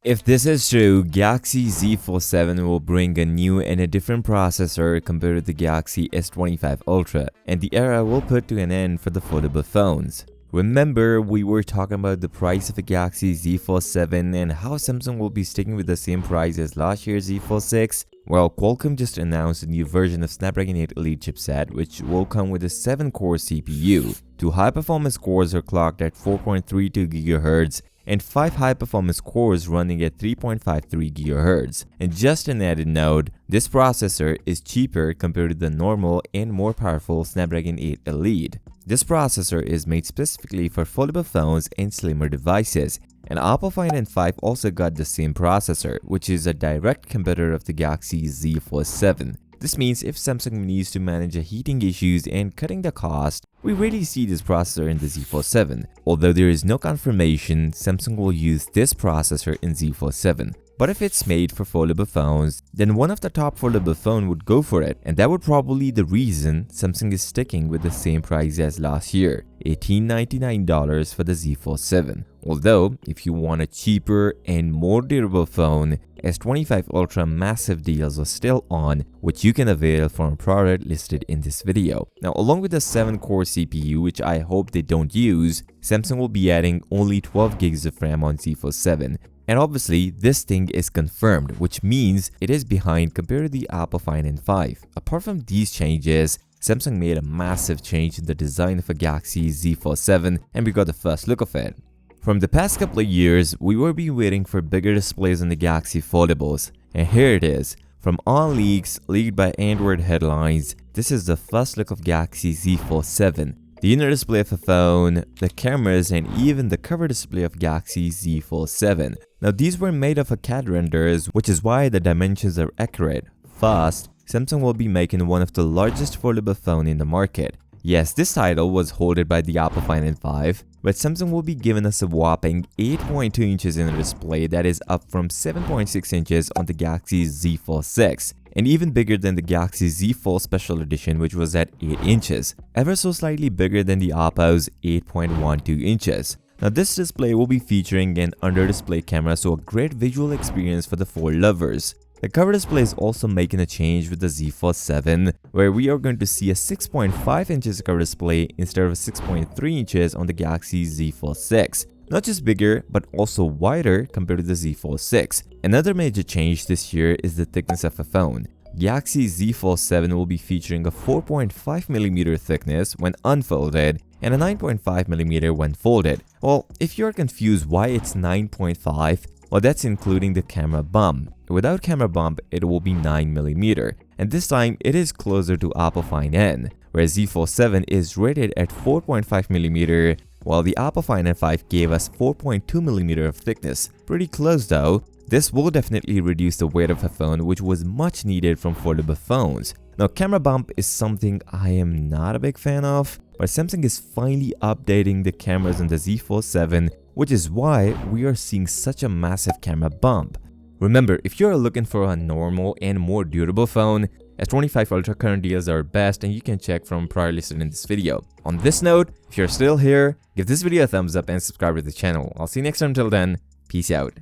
If this is true, Galaxy Z Fold 7 will bring a new and a different processor compared to the Galaxy S25 Ultra, and the era will put to an end for the foldable phones. Remember, we were talking about the price of the Galaxy Z Fold 7 and how Samsung will be sticking with the same price as last year's Z Fold 6? Well, Qualcomm just announced a new version of Snapdragon 8 Elite chipset, which will come with a 7-core CPU. 2 high-performance cores are clocked at 4.32 GHz, and 5 high-performance cores running at 3.53 GHz. And just an added note, this processor is cheaper compared to the normal and more powerful Snapdragon 8 Elite. This processor is made specifically for foldable phones and slimmer devices, and Oppo Find N5 also got the same processor, which is a direct competitor of the Galaxy Z Fold 7. This means if Samsung needs to manage the heating issues and cutting the cost, we really see this processor in the Z Fold 7. Although there is no confirmation Samsung will use this processor in Z Fold 7. But if it's made for foldable phones, then one of the top foldable phone would go for it, and that would probably be the reason Samsung is sticking with the same price as last year, $1899 for the Z Fold 7. Although, if you want a cheaper and more durable phone, S25 Ultra massive deals are still on, which you can avail from a product listed in this video. Now, along with the 7-core CPU, which I hope they don't use, Samsung will be adding only 12 gigs of RAM on Z Fold 7. And obviously, this thing is confirmed, which means it is behind compared to the Oppo Find N5. Apart from these changes, Samsung made a massive change in the design of a Galaxy Z Fold 7, and we got the first look of it. From the past couple of years, we were waiting for bigger displays on the Galaxy foldables, and here it is. From all leaks leaked by Android headlines, this is the first look of Galaxy Z Fold 7. The inner display of the phone, the cameras, and even the cover display of Galaxy Z Fold 7. Now, these were made of a CAD renders, which is why the dimensions are accurate. First, Samsung will be making one of the largest foldable phone in the market. Yes, this title was held by the Oppo Find N5, but Samsung will be giving us a whopping 8.2 inches in the display, that is up from 7.6 inches on the Galaxy Z Fold 6, and even bigger than the Galaxy Z Fold Special Edition, which was at 8 inches, ever so slightly bigger than the Oppo's 8.12 inches. Now, this display will be featuring an under-display camera, so a great visual experience for the Fold lovers. The cover display is also making a change with the Z Fold 7, where we are going to see a 6.5 inches cover display instead of 6.3 inches on the Galaxy Z Fold 6. Not just bigger, but also wider compared to the Z Fold 6. Another major change this year is the thickness of a phone. Galaxy Z Fold 7 will be featuring a 4.5mm thickness when unfolded and a 9.5mm when folded. Well, if you're confused why it's 9.5, well, that's including the camera bump. Without camera bump, it will be 9mm, and this time it is closer to Oppo Find N, where Z Fold 7 is rated at 4.5mm, while the Oppo Find N5 gave us 4.2mm of thickness. Pretty close though. This will definitely reduce the weight of a phone, which was much needed from foldable phones. Now, camera bump is something I am not a big fan of, but Samsung is finally updating the cameras on the Z Fold 7, which is why we are seeing such a massive camera bump. Remember, if you're looking for a normal and more durable phone, S25 Ultra current deals are best, and you can check from prior listed in this video. On this note, if you're still here, give this video a thumbs up and subscribe to the channel. I'll see you next time. Until then, peace out.